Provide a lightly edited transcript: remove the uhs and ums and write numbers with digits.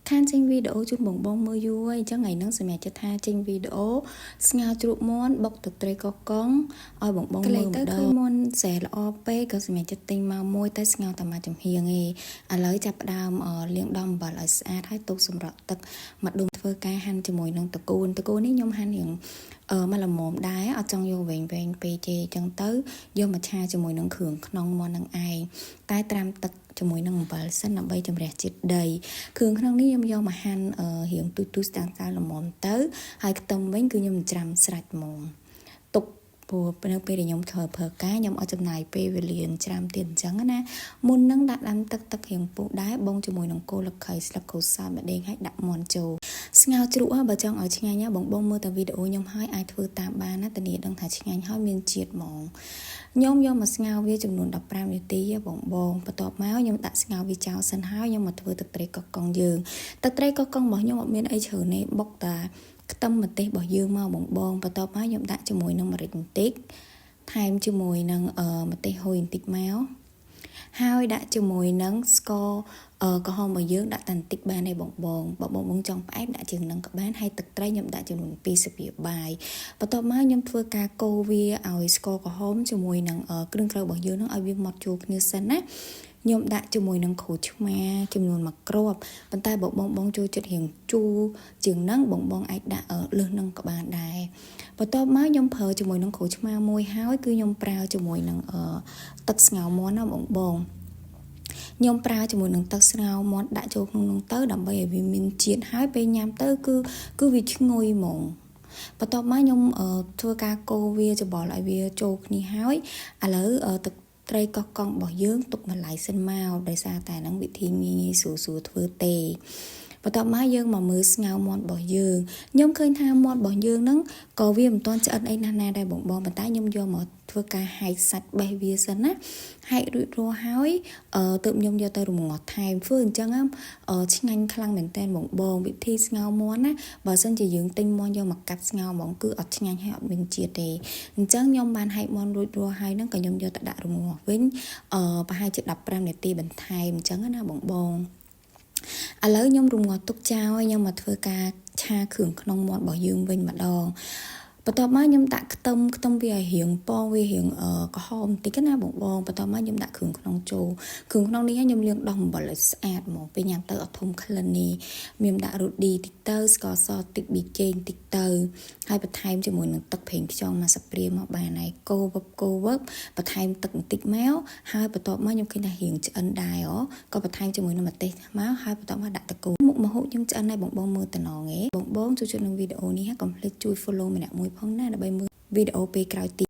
ខានចេញវីដេអូជូនបងមើលយូរហើយអញ្ចឹងថ្ងៃហ្នឹងសម្រាប់ចិត្តថាចេញវីដេអូស្ងោជ្រូកមាន់បុកទឹកត្រីកកុងឲ្យបងមើលម្ដងឃើញមាន់សែល្អពេកក៏សម្រាប់ចិត្តទិញមកមួយតែស្ងោតែមួយចំហៀងឯងឥឡូវចាប់ផ្ដើមលាងដុំអំបិលឲ្យស្អាតហើយទុកសម្រាប់ទឹកម្ដុំធ្វើការហាន់ជាមួយនឹងតកូននេះខ្ញុំហាន់រៀងមកល្មមដែរអត់ចង់យកវែងពេកទេអញ្ចឹងទៅយកមកឆាជាមួយនឹងគ្រឿងក្នុងមាន់នឹងឯងតែត្រាំទឹកជាមួយនឹងអំបិលសិនដើម្បីជំរះជាតិដីគ្រឿងក្នុងនេះខ្ញុំយកមកហាន់រៀងទូស្តាំងល្មមទៅហើយខ្ទឹមវិញគឺខ្ញុំច្រាំស្រាច់ហ្មងទុកព្រោះនៅពេលដែលខ្ញុំធ្វើការខ្ញុំអត់ចំណាយពេលវេលាច្រាំទៀតអញ្ចឹងណាមុននឹងដាក់ដាំទឹករៀងពុះដែរបងជាមួយនឹងគល់លខៃស្លឹកក្រូចសើចម្ដងហើយដាក់មាន់ចូលស្ងោជ្រូកបើចង់ឲ្យឆ្ងាញ់បងមើលតែវីដេអូខ្ញុំហើយអាចធ្វើតាមបានណាតានីដឹងថាឆ្ងាញ់ហើយមានជាតិហ្មងខ្ញុំយកមកស្ងោវាចំនួន15នាទីបងបន្ទាប់មកខ្ញុំដាក់ស្ងោវាចោលសិនហើយខ្ញុំមកធ្វើទឹកត្រីកកុងយើងទឹកត្រីកកុងរបស់ខ្ញុំអត់មានអីច្រើនទេបុកតាខ្ទឹមម្ទេសរបស់យើងមកបងបន្ទាប់មកខ្ញុំដាក់ជាមួយនឹងម្រេចបន្តិចថែមជាមួយនឹងម្ទេសហុយបន្តិចមកហើយដាក់ជាមួយនឹងស្ករក្រហមរបស់យើងដាក់តែបន្តិចបានទេបងចង់ផ្អែមដាក់ជាងនឹងក៏បានហើយទឹកត្រីខ្ញុំដាក់ចំនួន2ស្លាបបាយបន្ទាប់មកខ្ញុំធ្វើការកូរវាឲ្យស្ករក្រហមជាមួយនឹងគ្រឿងក្រៅរបស់យើងនឹងឲ្យវាម៉ត់ចូលគ្នាសិនណាខ្ញុំដាក់ជាមួយនឹងក្រូចឆ្មាចំនួន1គ្រាប់ប៉ុន្តែបងចូលចិត្តរៀងជូរជាងហ្នឹងបងអាចដាក់លើសនឹងក៏បានដែរបន្ទាប់មកខ្ញុំប្រើជាមួយនឹងក្រូចឆ្មាមួយហើយគឺខ្ញុំប្រើជាមួយនឹងទឹកស្ងោរមាន់ណាបងខ្ញុំប្រើជាមួយនឹងទឹកស្ងោរមាន់ដាក់ចូលក្នុងនោះទៅដើម្បីឲ្យវាមានជាតិហើយពេលញ៉ាំទៅគឺវាឈ្ងុយហ្មងបន្ទាប់មកខ្ញុំធ្វើការកូរវាច្របល់ឲ្យវាចូលគ្នាហើយឥឡូវទឹកត្រីកកុងរបស់យើងទុកបន្លែសិនមកដោយសារតែហ្នឹងវិធីងាយស្រួលធ្វើទេបន្ទាប់មកយើងមកមើលស្ងោរមាន់របស់យើងខ្ញុំឃើញថាមាន់របស់យើងហ្នឹងក៏វាមិនទាន់ឆ្អិនអីណាស់ណាដែរបងប៉ុន្តែខ្ញុំយកមកធ្វើការហែកសាច់បេះវាសិនណាហែករួចរាល់ហើយទើបខ្ញុំយកទៅរំងាស់ថែមធ្វើអញ្ចឹងឆ្ងាញ់ខ្លាំងមែនតើបងវិធីស្ងោរមាន់ណាបើសិនជាយើងទិញមាន់យកមកកាត់ស្ងោរហ្មងគឺអត់ឆ្ងាញ់ហើយអត់មានជាតិទេអញ្ចឹងខ្ញុំបានហែកមាន់រួចរាល់ហើយហ្នឹងក៏ខ្ញុំយកទៅដាក់រំងាស់វិញប្រហែលជា15នាទីបន្ថែមអញ្ចឹងណាបងឥឡូវខ្ញុំរំងាស់ទុកចោលហើយខ្ញុំមកធ្វើការឆាគ្រឿងក្នុងមាន់របស់យើងវិញម្ដងបន្ទាប់មកខ្ញុំដាក់ខ្ទឹមវាឲ្យរៀងពណ៌វារៀងក្រហមបន្តិចណាបងបន្ទាប់មកខ្ញុំដាក់គ្រឿងក្នុងចូលគ្រឿងក្នុងនេះខ្ញុំលាងដោះអំបិលឲ្យស្អាតហ្មងពេលញ៉ាំទៅអត់ធំក្លិននេះខ្ញុំដាក់រ៉ូឌីតិចទៅស្ករសតិចប៊ីចេងតិចទៅហើយបន្ថែមជាមួយនឹងទឹកប្រេងខ្យងមកស្ព្រាមកបានហើយកូរវឹបបន្ថែមទឹកបន្តិចមកហើយបន្ទាប់មកខ្ញុំឃើញថារៀងឆ្អិនដែរក៏បន្ថែមជាមួយនឹងម្ទេសមកហើយបន្ទាប់មកដាក់តកូនមុខម្ហូបខ្ញុំឆ្អិនហើយបងមើលតំណងបងចូលចិត្តនឹងវីដេអូនេះកុំភ្លេចជួយ follow ម្នាក់មួយផងណាដើម្បីមើលវីដេអូពេលក្រោយទៀត